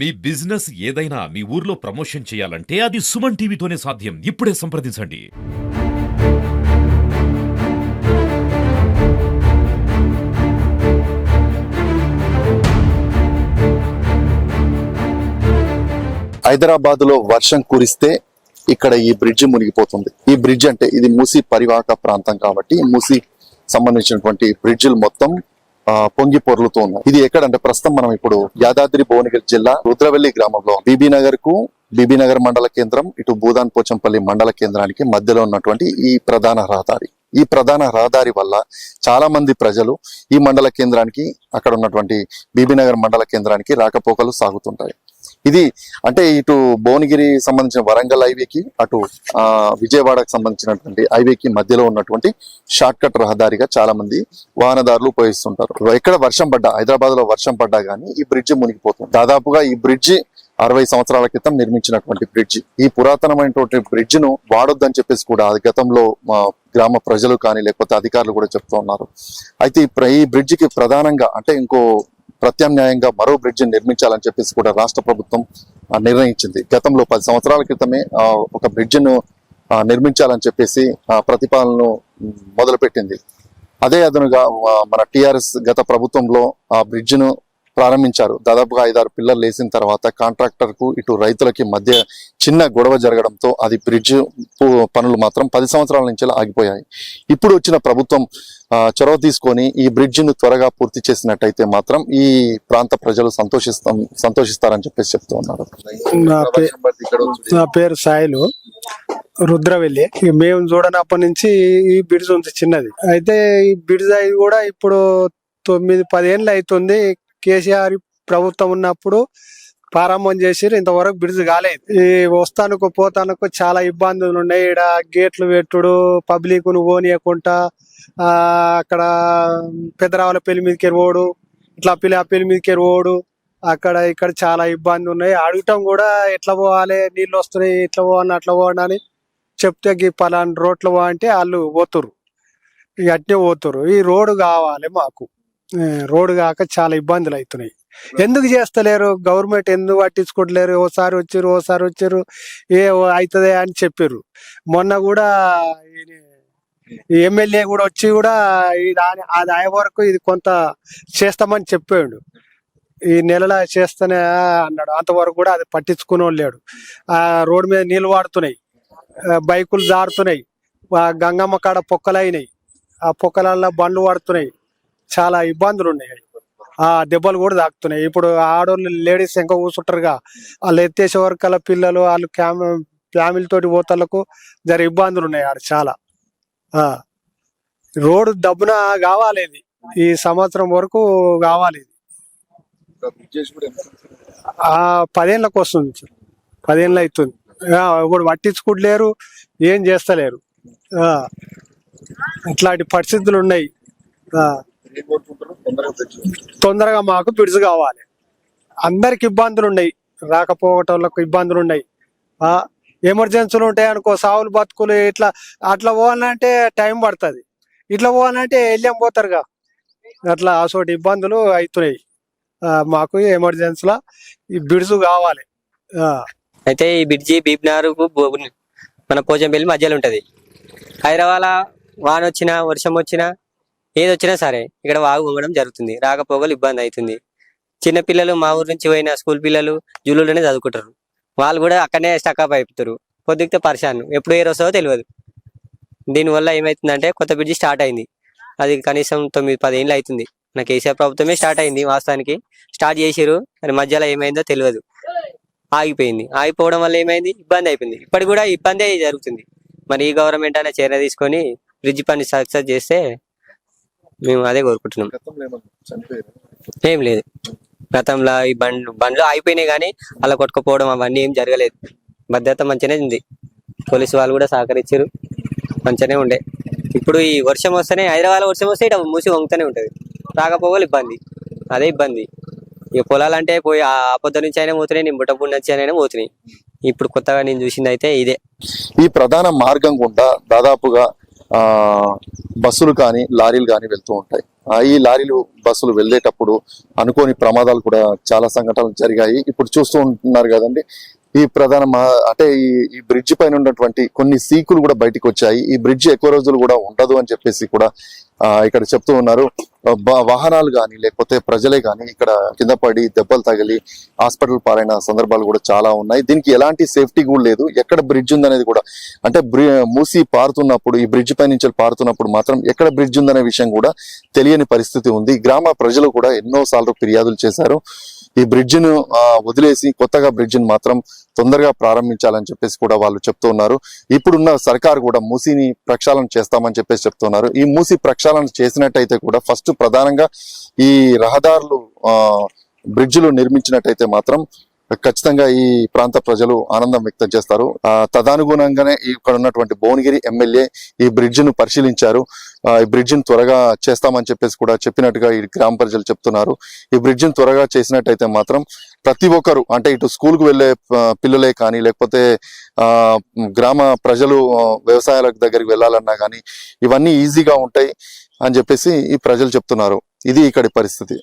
మీ business ఏదైనా మీ ఊర్లో promotion చేయాలంటే అది సుమన్ టీవీతోనే సాధ్యం. ఇప్పుడే సంప్రదించండి. హైదరాబాద్ లో వర్షం కురిస్తే ఇక్కడ ఈ బ్రిడ్జ్ మునిగిపోతుంది. ఈ బ్రిడ్జ్ అంటే ఇది మూసీ పరివాహక ప్రాంతం కాబట్టి మూసీ సంబంధించినటువంటి బ్రిడ్జిలు మొత్తం పొంగి పొర్లుతూ ఉన్నాయి. ఇది ఎక్కడంటే ప్రస్తుతం మనం ఇప్పుడు యాదాద్రి భువనగిరి జిల్లా రుద్రవెల్లి గ్రామంలో బీబీనగర్ మండల కేంద్రం, ఇటు భూదాన్ పోచంపల్లి మండల కేంద్రానికి మధ్యలో ఉన్నటువంటి ఈ ప్రధాన రహదారి. ఈ ప్రధాన రహదారి వల్ల చాలా మంది ప్రజలు ఈ మండల కేంద్రానికి, అక్కడ ఉన్నటువంటి బీబీనగర్ మండల కేంద్రానికి రాకపోకలు సాగుతుంటాయి. ఇది అంటే ఇటు భువనగిరి సంబంధించిన వరంగల్ హైవేకి, అటు విజయవాడకు సంబంధించినటువంటి హైవేకి మధ్యలో ఉన్నటువంటి షార్ట్ కట్ రహదారిగా చాలా మంది వాహనదారులు ఉపయోగిస్తుంటారు. ఎక్కడ వర్షం పడ్డా, హైదరాబాద్ లో వర్షం పడ్డా గానీ ఈ బ్రిడ్జ్ మునిగిపోతుంది. దాదాపుగా ఈ బ్రిడ్జ్ 60 సంవత్సరాల క్రితం నిర్మించినటువంటి బ్రిడ్జ్. ఈ పురాతనమైనటువంటి బ్రిడ్జ్ ను వాడొద్దని చెప్పేసి కూడా గతంలో గ్రామ ప్రజలు కానీ లేకపోతే అధికారులు కూడా చెప్తూ ఉన్నారు. అయితే ఈ బ్రిడ్జ్ కి ప్రధానంగా అంటే ఇంకో ప్రత్యామ్నాయంగా మరో బ్రిడ్జ్ నిర్మించాలని చెప్పేసి కూడా రాష్ట్ర ప్రభుత్వం నిర్ణయించింది. గతంలో 10 సంవత్సరాల క్రితమే ఒక బ్రిడ్జ్ ను నిర్మించాలని చెప్పేసి ప్రతిపాదనను మొదలుపెట్టింది. అదే అదనుగా మన టిఆర్ఎస్ గత ప్రభుత్వంలో ఆ బ్రిడ్జ్ ను ప్రారంభించారు. దాదాపుగా 5-6 పిల్లర్లు వేసిన తర్వాత కాంట్రాక్టర్ కు ఇటు రైతులకి మధ్య చిన్న గొడవ జరగడంతో అది బ్రిడ్జ్ పనులు మాత్రం 10 సంవత్సరాల నుంచి ఆగిపోయాయి. ఇప్పుడు వచ్చిన ప్రభుత్వం చొరవ తీసుకొని ఈ బ్రిడ్జ్ ను త్వరగా పూర్తి చేసినట్టయితే మాత్రం ఈ ప్రాంత ప్రజలు సంతోషిస్తారని చెప్పేసి చెప్తూ ఉన్నారు. నా పేరు సాయిలు, రుద్రవెల్లి. మేము చూడనప్పటి నుంచి ఈ బ్రిడ్జ్ ఉంది చిన్నది. అయితే ఈ బ్రిడ్జ్ అయి కూడా ఇప్పుడు 9-10 ఏళ్ళు అవుతుంది. కేసీఆర్ ప్రభుత్వం ఉన్నప్పుడు ప్రారంభం చేసి ఇంతవరకు బ్రిడ్జ్ కాలేదు. ఈ వస్తానుకు పోతానుకు చాలా ఇబ్బందులు ఉన్నాయి. ఇక్కడ గేట్లు పెట్టుడు, పబ్లిక్ ను పోనీయకుండా అక్కడ పెద్దరావుల పెళ్లి మీదకి పోడు, ఇట్లా పెళ్లి మీదకి పోడు, అక్కడ ఇక్కడ చాలా ఇబ్బంది ఉన్నాయి. అడగటం కూడా ఎట్లా పోవాలి, నీళ్ళు వస్తున్నాయి, ఇట్లా పోవాలి అట్లా పోవాలి అని చెప్తే పలానా రోడ్లు పో అంటే వాళ్ళు పోతురు, ఇక అట్నే పోతురు. ఈ రోడ్డు కావాలి మాకు. రోడ్డు కాక చాలా ఇబ్బందులు అవుతున్నాయి. ఎందుకు చేస్తలేరు, గవర్నమెంట్ ఎందుకు పట్టించుకోవట్లేరు? ఓసారి వచ్చారు ఏ అవుతుంది అని చెప్పారు. మొన్న కూడా ఎమ్మెల్యే కూడా వచ్చి కూడా అది అయ్యే వరకు ఇది కొంత చేస్తామని చెప్పాడు. ఈ నెలలో చేస్తేనే అన్నాడు. అంతవరకు కూడా అది పట్టించుకునే లేడు. ఆ రోడ్డు మీద నీళ్ళు వాడుతున్నాయి, బైకులు జారుతున్నాయి, గంగమ్మ కాడ పొక్కలు అయినాయి, ఆ పొక్కలల్లో బండ్లు వాడుతున్నాయి, చాలా ఇబ్బందులు ఉన్నాయి. ఆ దెబ్బలు కూడా తాకుతున్నాయి. ఇప్పుడు ఆడోళ్ళు లేడీస్ ఇంకా కూర్చుంటారుగా, వాళ్ళు ఎత్తేసే వరకు అలా పిల్లలు వాళ్ళు ఫ్యామిలీ తోటి పోతలకు జర ఇబ్బందులు ఉన్నాయి ఆడ చాలా. రోడ్డు దబ్బున కావాలి, ఇది ఈ సంవత్సరం వరకు కావాలి. ఇది 10 ఏళ్ళకి వస్తుంది, 10 ఏళ్ళు అవుతుంది. ఇప్పుడు పట్టించుకుంటలేరు, ఏం చేస్తలేరు. ఇట్లాంటి పరిస్థితులు ఉన్నాయి. తొందరగా మాకు బ్రిడ్జ్ కావాలి. అందరికి ఇబ్బందులు ఉన్నాయి, రాకపోవటంలకు ఇబ్బందులు ఉన్నాయి. ఎమర్జెన్సీలు ఉంటాయి అనుకో, సావులు బతుకులు ఇట్లా అట్లా పోవాలంటే టైం పడుతుంది, ఇట్లా పోవాలంటే వెళ్ళాం పోతారుగా, అట్లా అసోటి ఇబ్బందులు అవుతున్నాయి. మాకు ఎమర్జెన్సీలో ఈ బ్రిడ్జ్ కావాలి. అయితే ఈ బ్రిడ్జి బీబీనగర్కు మన పోచంపల్లి మధ్యలో ఉంటది. హైదరాబాద్ వాన వచ్చినా వర్షం వచ్చినా ఏది వచ్చినా సరే ఇక్కడ వాగు పొంగడం జరుగుతుంది, రాకపోగలు ఇబ్బంది అవుతుంది. చిన్నపిల్లలు మా ఊరు నుంచి పోయిన స్కూల్ పిల్లలు జూలులోనే చదువుకుంటారు, వాళ్ళు కూడా అక్కడనే స్టక్అప్ అయిపోతారు. పొద్దుకితే పరిశాన్, ఎప్పుడు ఏ రోజో తెలియదు. దీనివల్ల ఏమవుతుందంటే కొత్త బ్రిడ్జి స్టార్ట్ అయింది, అది కనీసం 9-10 ఏళ్ళు అవుతుంది. మన కేసీఆర్ ప్రభుత్వమే స్టార్ట్ అయింది. వాస్తవానికి స్టార్ట్ చేసిరు, కానీ మధ్యలో ఏమైందో తెలియదు, ఆగిపోయింది. ఆగిపోవడం వల్ల ఏమైంది, ఇబ్బంది అయిపోయింది. ఇప్పటికి కూడా ఇబ్బంది జరుగుతుంది. మరి ఈ గవర్నమెంట్ అనే చర్య తీసుకొని బ్రిడ్జి పని సక్సెస్ చేస్తే మేము అదే కోరుకుంటున్నాం. ఏం లేదు, గతంలో ఈ బండ్లు అయిపోయినాయి కానీ అలా కొట్టుకుపోవడం అవన్నీ ఏం జరగలేదు. భద్రత మంచిగానే ఉంది, పోలీసు వాళ్ళు కూడా సహకరించారు, మంచిగానే ఉండే. ఇప్పుడు ఈ వర్షం వస్తేనే, హైదరాబాద్ వర్షం వస్తే ఇట్లా మూసి వంగుతూనే ఉంటది, రాకపోవాలి ఇబ్బంది, అదే ఇబ్బంది. ఇక పొలాలంటే పోయి ఆ పొద్దు నుంచి అయినా పోతున్నాయి, నేను బుట్టపూడి నుంచి అయినా పోతున్నాయి. ఇప్పుడు కొత్తగా నేను చూసింది అయితే ఇదే. ఈ ప్రధాన మార్గం గుండా దాదాపుగా బస్సులు కానీ లారీలు కానీ వెళ్తూ ఉంటాయి. ఈ లారీలు బస్సులు వెళ్ళేటప్పుడు అనుకోని ప్రమాదాలు కూడా చాలా సంఘటనలు జరిగాయి. ఇప్పుడు చూస్తూ ఉంటున్నారు కదండి, ఈ అంటే ఈ బ్రిడ్జ్ పైన ఉన్నటువంటి కొన్ని సీకులు కూడా బయటకు వచ్చాయి. ఈ బ్రిడ్జ్ ఎక్కువ రోజులు కూడా ఉండదు అని చెప్పేసి కూడా ఇక్కడ చెప్తూ ఉన్నారు. వాహనాలు కానీ లేకపోతే ప్రజలే కానీ ఇక్కడ కింద పడి దెబ్బలు తగిలి హాస్పిటల్ పాలైన సందర్భాలు కూడా చాలా ఉన్నాయి. దీనికి ఎలాంటి సేఫ్టీ కూడా లేదు. ఎక్కడ బ్రిడ్జ్ ఉందనేది కూడా, అంటే మూసి పారుతున్నప్పుడు, ఈ బ్రిడ్జ్ పై నుంచి పారుతున్నప్పుడు మాత్రం ఎక్కడ బ్రిడ్జ్ ఉందనే విషయం కూడా తెలియని పరిస్థితి ఉంది. గ్రామ ప్రజలు కూడా ఎన్నో సార్లు ఫిర్యాదులు చేశారు. ఈ బ్రిడ్జ్ ను వదిలేసి కొత్తగా బ్రిడ్జ్ ను మాత్రం తొందరగా ప్రారంభించాలని చెప్పేసి కూడా వాళ్ళు చెప్తూ ఉన్నారు. ఇప్పుడున్న సర్కారు కూడా మూసీని ప్రక్షాళన చేస్తామని చెప్పేసి చెప్తున్నారు. ఈ మూసీ ప్రక్షాళన చేసినట్టయితే కూడా ఫస్ట్ ప్రధానంగా ఈ రహదారులు బ్రిడ్జ్లు నిర్మించినట్టయితే మాత్రం ఖచ్చితంగా ఈ ప్రాంత ప్రజలు ఆనందం వ్యక్తం చేస్తారు. తదనుగుణంగానే ఇక్కడ ఉన్నటువంటి భువనగిరి ఎమ్మెల్యే ఈ బ్రిడ్జ్ ను పరిశీలించారు. ఈ బ్రిడ్జ్ ను త్వరగా చేస్తామని చెప్పేసి కూడా చెప్పినట్టుగా ఈ గ్రామ ప్రజలు చెప్తున్నారు. ఈ బ్రిడ్జ్ ను త్వరగా చేసినట్టయితే మాత్రం ప్రతి ఒక్కరు, అంటే ఇటు స్కూల్ కు వెళ్లే పిల్లలే కానీ లేకపోతే గ్రామ ప్రజలు వ్యవసాయాల దగ్గరికి వెళ్ళాలన్నా కానీ ఇవన్నీ ఈజీగా ఉంటాయి అని చెప్పేసి ఈ ప్రజలు చెప్తున్నారు. ఇది ఇక్కడి పరిస్థితి.